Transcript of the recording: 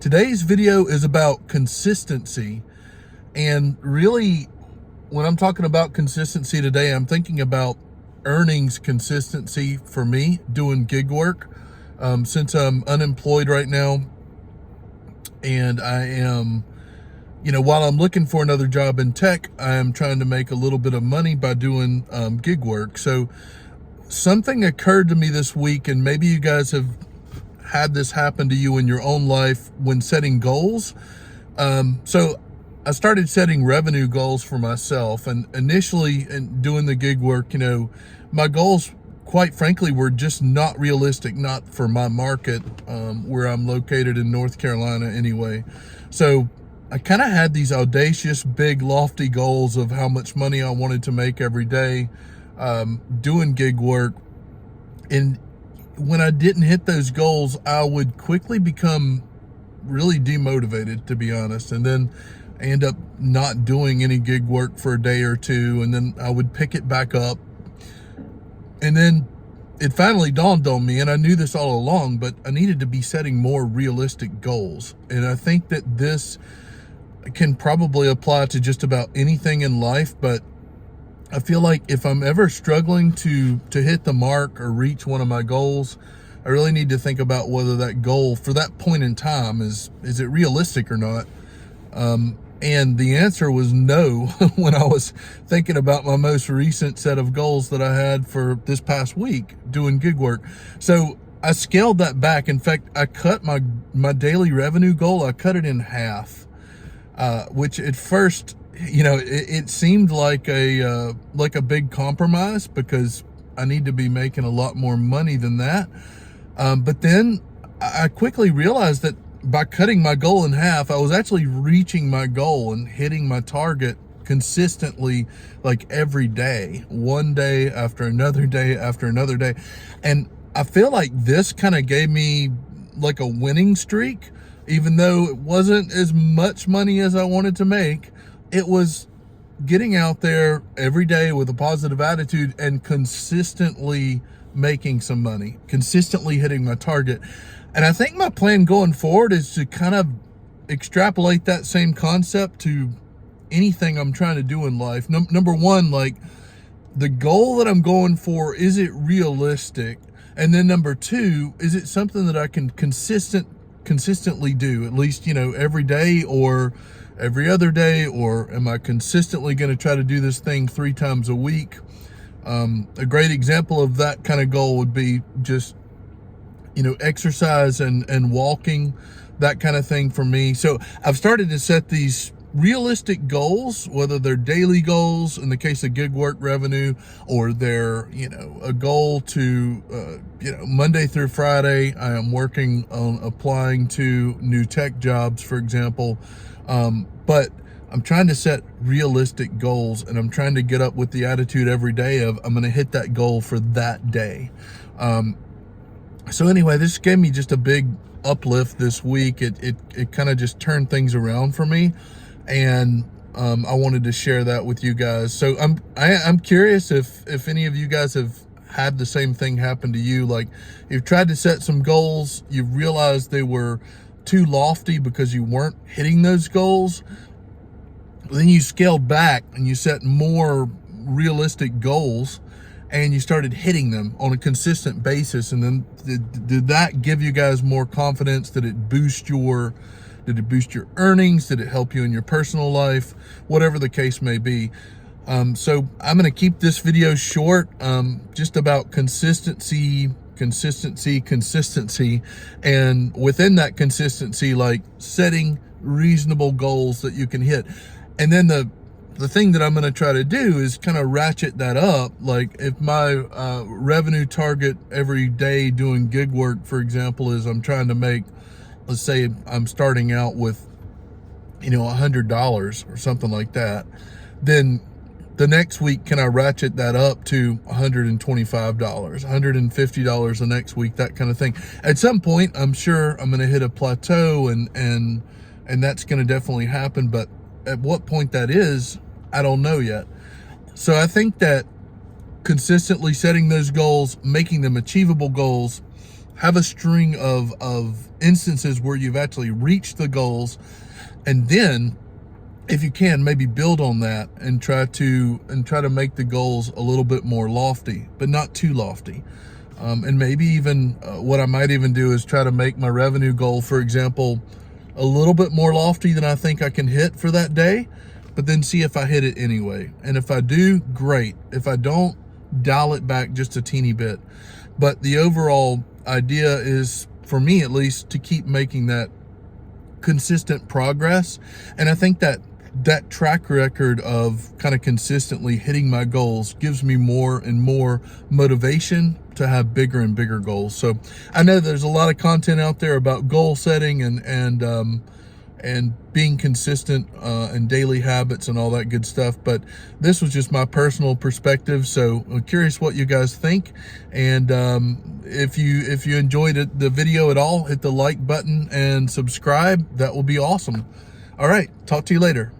Today's video is about consistency. And really, when I'm talking about consistency today, I'm thinking about earnings consistency for me doing gig work. Since I'm unemployed right now, and I am, while I'm looking for another job in tech, I am trying to make a little bit of money by doing gig work. So something occurred to me this week, and maybe you guys have had this happen to you in your own life when setting goals. So I started setting revenue goals for myself, and initially in doing the gig work, my goals, quite frankly, were just not realistic, not for my market, where I'm located in North Carolina anyway. So I kind of had these audacious, big, lofty goals of how much money I wanted to make every day, doing gig work. And when I didn't hit those goals, I would quickly become really demotivated, to be honest. And then I end up not doing any gig work for a day or two, and then I would pick it back up. And then it finally dawned on me, and I knew this all along, but I needed to be setting more realistic goals. And I think that this can probably apply to just about anything in life, but I feel like if I'm ever struggling to hit the mark or reach one of my goals, I really need to think about whether that goal for that point in time is it realistic or not. And the answer was no when I was thinking about my most recent set of goals that I had for this past week doing gig work. So I scaled that back. In fact, I cut my daily revenue goal, I cut it in half, which at first, it seemed like a big compromise, because I need to be making a lot more money than that. But then I quickly realized that by cutting my goal in half, I was actually reaching my goal and hitting my target consistently, like every day, one day after another day after another day. And I feel like this kind of gave me like a winning streak, even though it wasn't as much money as I wanted to make. It was getting out there every day with a positive attitude and consistently making some money, consistently hitting my target. And I think my plan going forward is to kind of extrapolate that same concept to anything I'm trying to do in life. Number one, like, the goal that I'm going for, is it realistic? And then number two, is it something that I can consistently do, at least, every day or every other day? Or am I consistently going to try to do this thing 3 times a week? A great example of that kind of goal would be just, exercise and walking, that kind of thing for me. So I've started to set these realistic goals, whether they're daily goals in the case of gig work revenue, or they're, a goal to, Monday through Friday, I am working on applying to new tech jobs, for example. But I'm trying to set realistic goals, and I'm trying to get up with the attitude every day of I'm going to hit that goal for that day. So anyway, this gave me just a big uplift this week. It kind of just turned things around for me, and I wanted to share that with you guys. So I'm curious if any of you guys have had the same thing happen to you. Like, you've tried to set some goals, you've realized they were too lofty because you weren't hitting those goals. Then you scaled back and you set more realistic goals, and you started hitting them on a consistent basis. And then did that give you guys more confidence? Did it boost your earnings? Did it help you in your personal life? Whatever the case may be. So I'm going to keep this video short, just about consistency. And within that consistency, like setting reasonable goals that you can hit. And then the thing that I'm going to try to do is kind of ratchet that up. Like, if my revenue target every day doing gig work, for example, is I'm trying to make, let's say I'm starting out with, $100 or something like that, then the next week, can I ratchet that up to $125, $150 the next week, that kind of thing. At some point, I'm sure I'm going to hit a plateau, and that's going to definitely happen. But at what point that is, I don't know yet. So I think that consistently setting those goals, making them achievable goals, have a string of instances where you've actually reached the goals, and then if you can, maybe build on that and try to make the goals a little bit more lofty, but not too lofty. And maybe even what I might even do is try to make my revenue goal, for example, a little bit more lofty than I think I can hit for that day, but then see if I hit it anyway. And if I do, great. If I don't, dial it back just a teeny bit. But the overall idea is, for me at least, to keep making that consistent progress. And I think that track record of kind of consistently hitting my goals gives me more and more motivation to have bigger and bigger goals. So I know there's a lot of content out there about goal setting and being consistent and daily habits and all that good stuff, but this was just my personal perspective. So I'm curious what you guys think. And if you enjoyed the video at all, hit the like button and subscribe. That will be awesome. All right, talk to you later.